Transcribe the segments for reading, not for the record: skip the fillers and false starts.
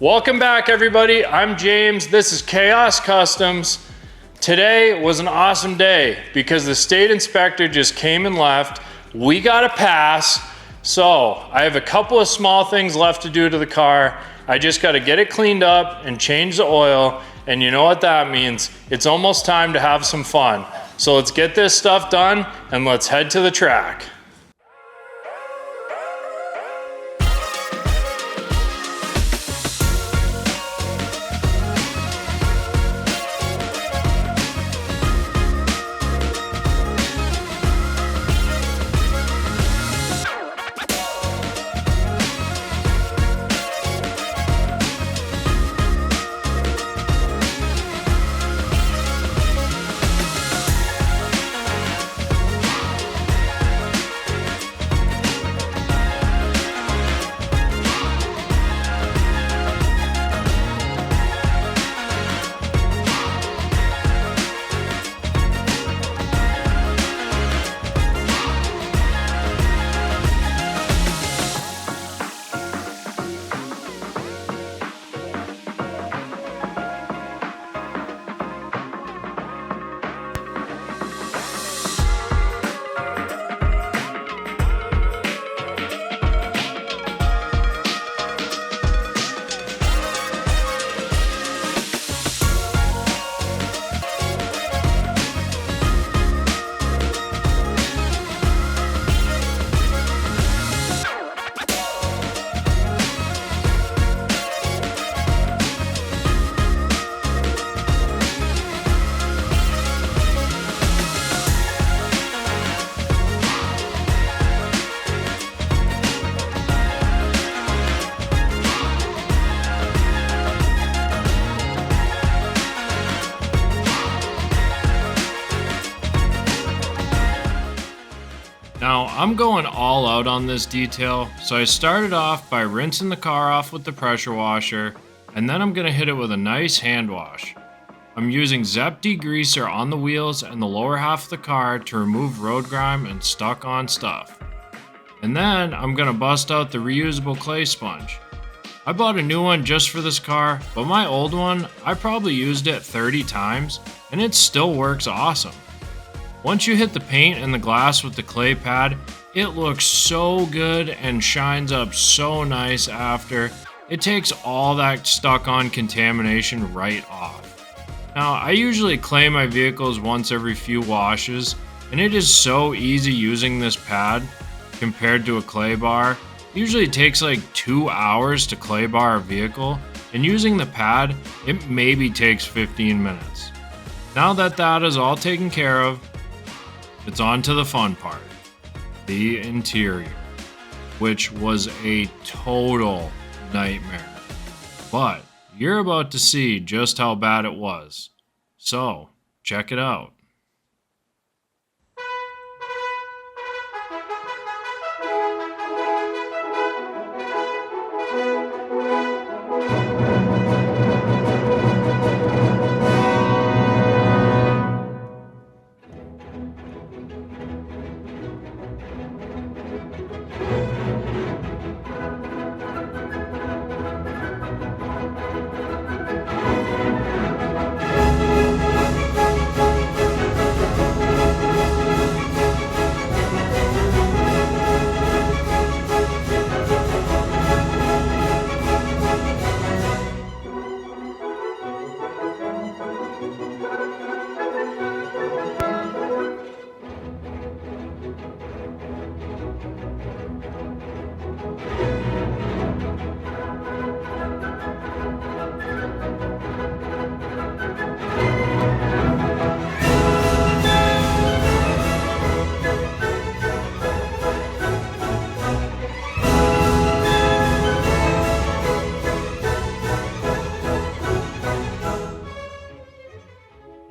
Welcome back, everybody. I'm James. This is Chaos Customs. Today was an awesome day because the state inspector just came and left. We got a pass. So I have a couple of small things left to do to the car. I just got to get it cleaned up and change the oil. And you know what that means? It's almost time to have some fun. So let's get this stuff done and let's head to the track. Now, I'm going all out on this detail, so I started off by rinsing the car off with the pressure washer, and then I'm going to hit it with a nice hand wash. I'm using Zep degreaser on the wheels and the lower half of the car to remove road grime and stuck on stuff. And then I'm going to bust out the reusable clay sponge. I bought a new one just for this car, but my old one, I probably used it 30 times, and it still works awesome. Once you hit the paint and the glass with the clay pad, it looks so good and shines up so nice after. It takes all that stuck on contamination right off. Now, I usually clay my vehicles once every few washes, and it is so easy using this pad compared to a clay bar. It usually takes like 2 hours to clay bar a vehicle, and using the pad, it maybe takes 15 minutes. Now that that is all taken care of, it's on to the fun part, the interior, which was a total nightmare. But you're about to see just how bad it was. So, check it out.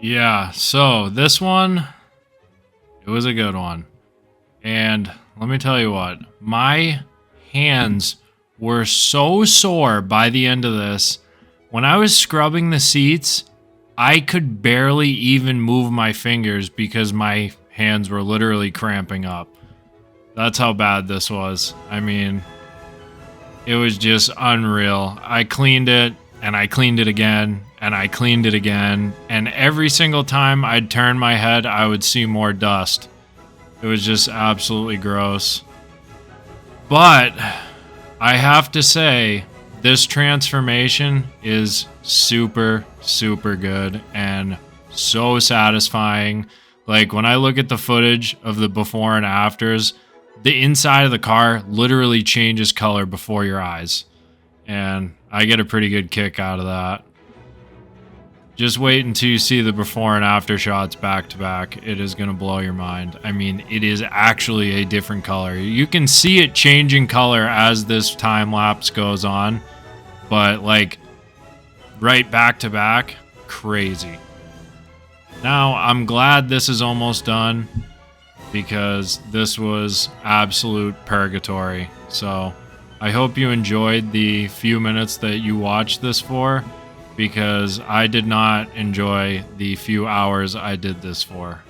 Yeah, so this one, it was a good one. And let me tell you what, my hands were so sore by the end of this. When I was scrubbing the seats, I could barely even move my fingers because my hands were literally cramping up. That's how bad this was. I mean, It was just unreal. I cleaned it, and I cleaned it again, and I cleaned it again, and every single time I'd turn my head, I would see more dust. It was just absolutely gross. But I have to say, this transformation is super, super good and so satisfying. Like, when I look at the footage of the before and afters, the inside of the car literally changes color before your eyes. And I get a pretty good kick out of that. Just wait until you see the before and after shots back to back. It is going to blow your mind. I mean, it is actually a different color. You can see it changing color as this time lapse goes on. But like, right back to back, crazy. Now, I'm glad this is almost done, because this was absolute purgatory. So I hope you enjoyed the few minutes that you watched this for, because I did not enjoy the few hours I did this for.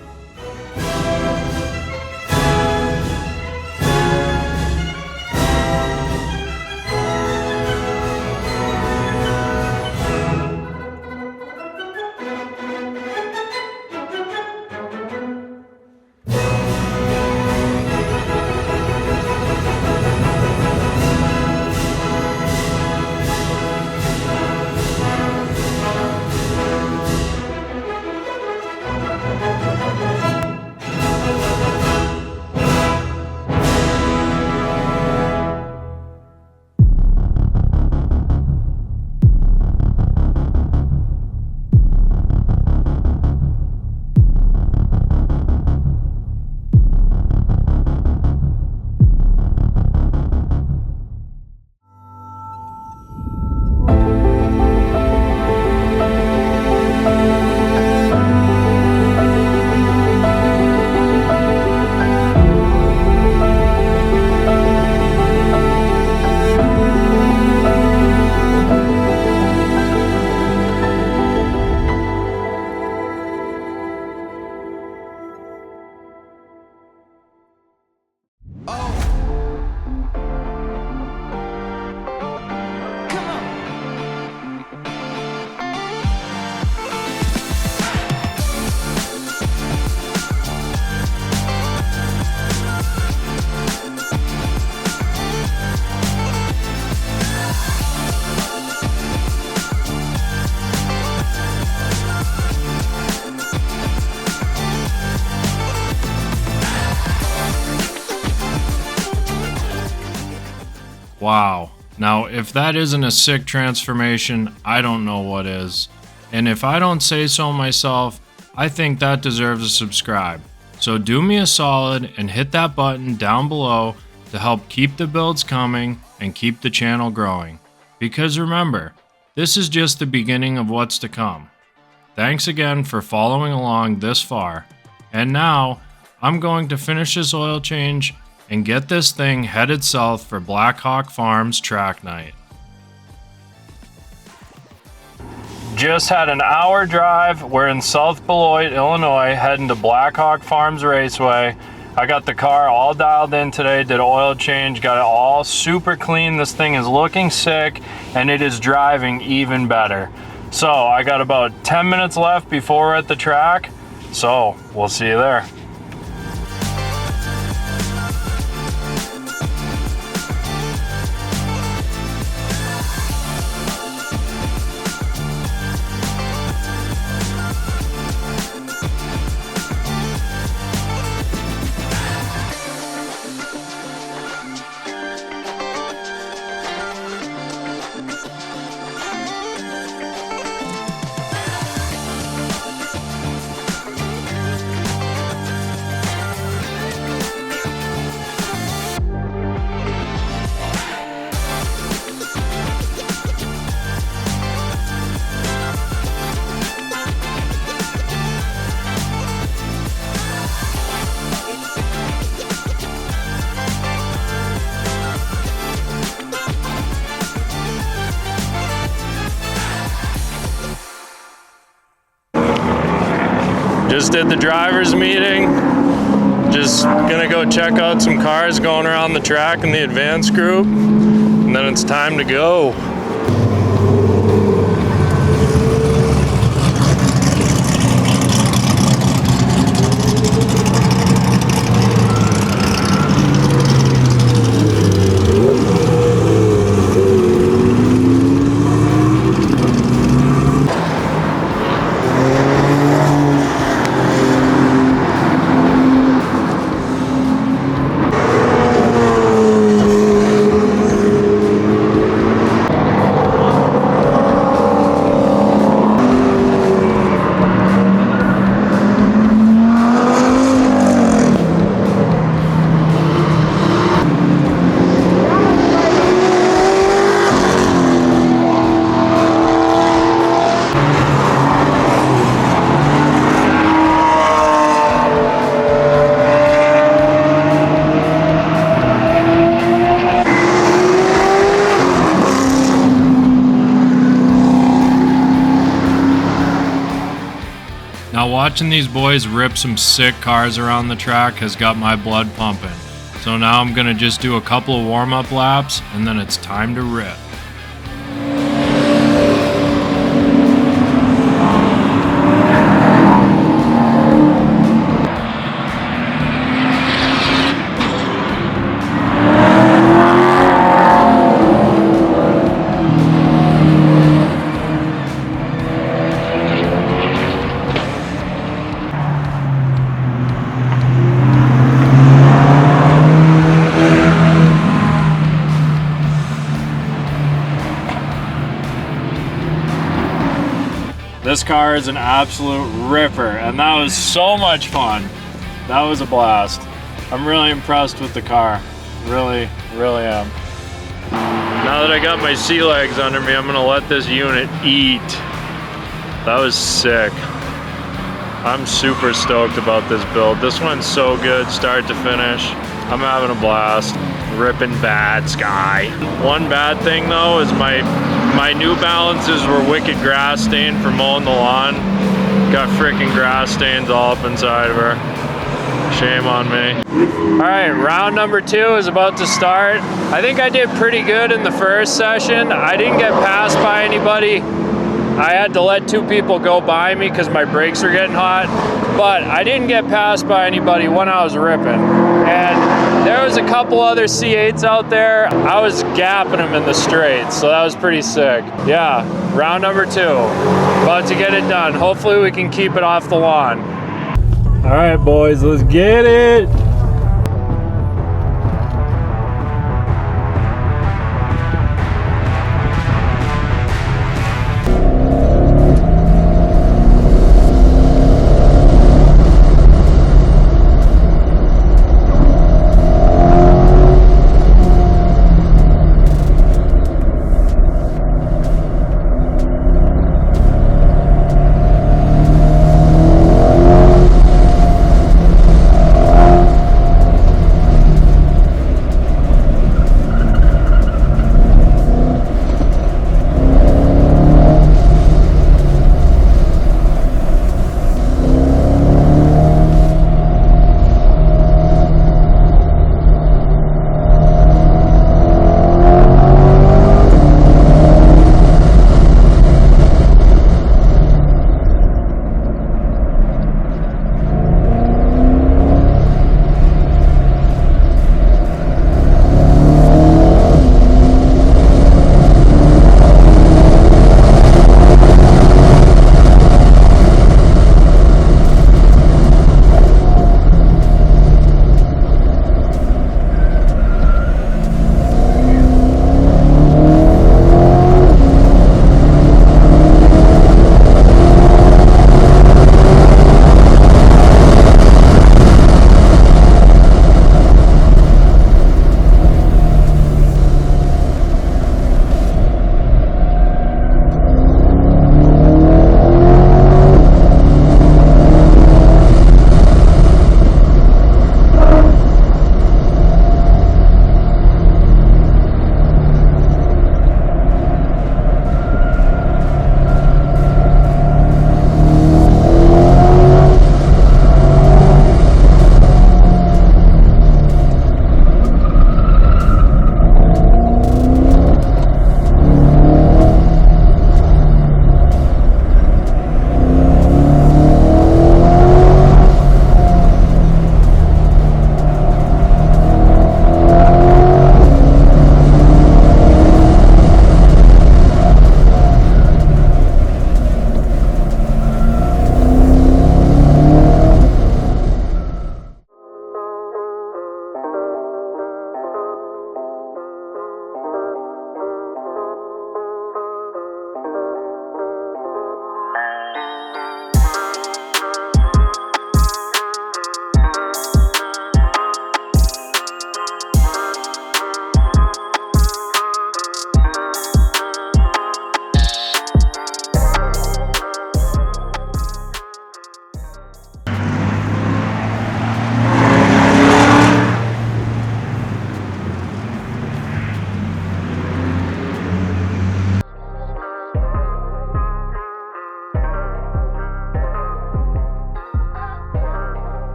Wow. Now, if that isn't a sick transformation, I don't know what is. And if I don't say so myself, I think that deserves a subscribe. So do me a solid and hit that button down below to help keep the builds coming and keep the channel growing. Because remember, this is just the beginning of what's to come. Thanks again for following along this far. And now, I'm going to finish this oil change and get this thing headed south for Black Hawk Farms track night. Just had an hour drive. We're in South Beloit, Illinois, heading to Black Hawk Farms Raceway. I got the car all dialed in today, did oil change, got it all super clean. This thing is looking sick and it is driving even better. So I got about 10 minutes left before we're at the track. So we'll see you there. Just did the drivers meeting. Just gonna go check out some cars going around the track in the advanced group. And and then it's time to go. Now watching these boys rip some sick cars around the track has got my blood pumping. So now I'm gonna just do a couple of warm-up laps and then it's time to rip. This car is an absolute ripper, and that was so much fun. That was a blast. I'm really impressed with the car. Really, really am. Now that I got my sea legs under me, I'm gonna let this unit eat. That was sick. I'm super stoked about this build. This one's so good, start to finish. I'm having a blast. Ripping bad sky. One bad thing though is my New Balances were wicked grass stained for mowing the lawn. Got freaking grass stains all up inside of her. Shame on me. All right, round number 2 is about to start. I think I did pretty good in the first session. I didn't get passed by anybody. I had to let 2 people go by me because my brakes were getting hot. But I didn't get passed by anybody when I was ripping. And there was a couple other C8s out there. I was gapping them in the straight, so that was pretty sick. Yeah, round number 2. About to get it done. Hopefully we can keep it off the lawn. All right, boys, let's get it.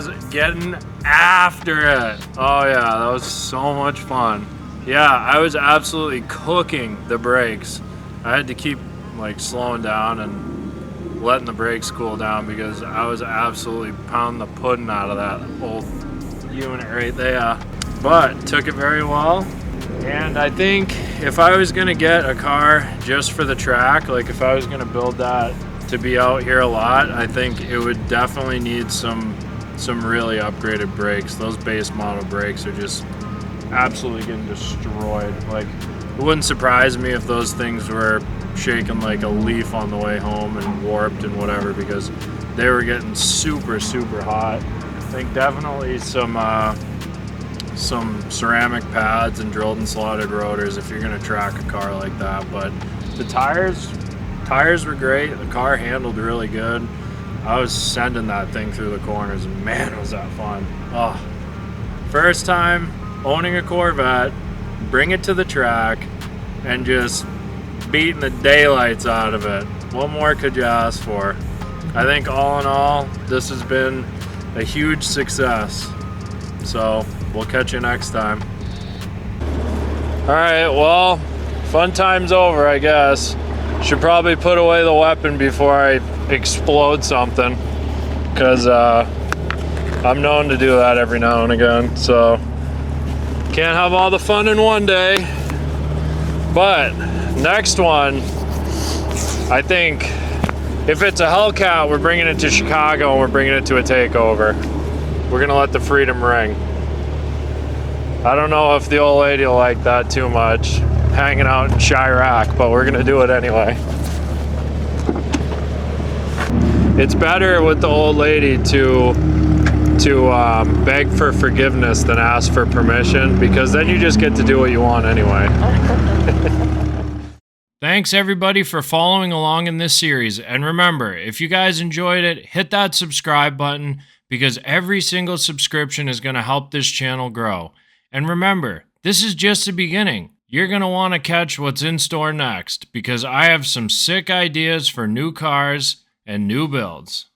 was getting after it. Oh yeah, that was so much fun. Yeah, I was absolutely cooking the brakes. I had to keep like slowing down and letting the brakes cool down because I was absolutely pounding the pudding out of that old unit right there. But took it very well. And I think if I was gonna get a car just for the track, like if I was gonna build that to be out here a lot, I think it would definitely need some really upgraded brakes. Those base model brakes are just absolutely getting destroyed. Like, it wouldn't surprise me if those things were shaking like a leaf on the way home and warped and whatever, because they were getting super hot. I think definitely some ceramic pads and drilled and slotted rotors if you're gonna track a car like that. But the tires were great. The car handled really good. I was sending that thing through the corners, and man, was that fun. Oh, first time owning a Corvette, bring it to the track, and just beating the daylights out of it. What more could you ask for? I think all in all, this has been a huge success. So we'll catch you next time. All right, well, fun time's over, I guess. Should probably put away the weapon before I explode something, because I'm known to do that every now and again. So can't have all the fun in one day. But next one, I think if it's a Hellcat, we're bringing it to Chicago and we're bringing it to a takeover. We're gonna let the freedom ring. I don't know if the old lady will like that too much, hanging out in Chirac, but we're gonna do it anyway. It's better with the old lady to beg for forgiveness than ask for permission, because then you just get to do what you want anyway. Thanks everybody for following along in this series, and remember, if you guys enjoyed it, hit that subscribe button, because every single subscription is going to help this channel grow. And remember, this is just the beginning. You're going to want to catch what's in store next, because I have some sick ideas for new cars and new builds.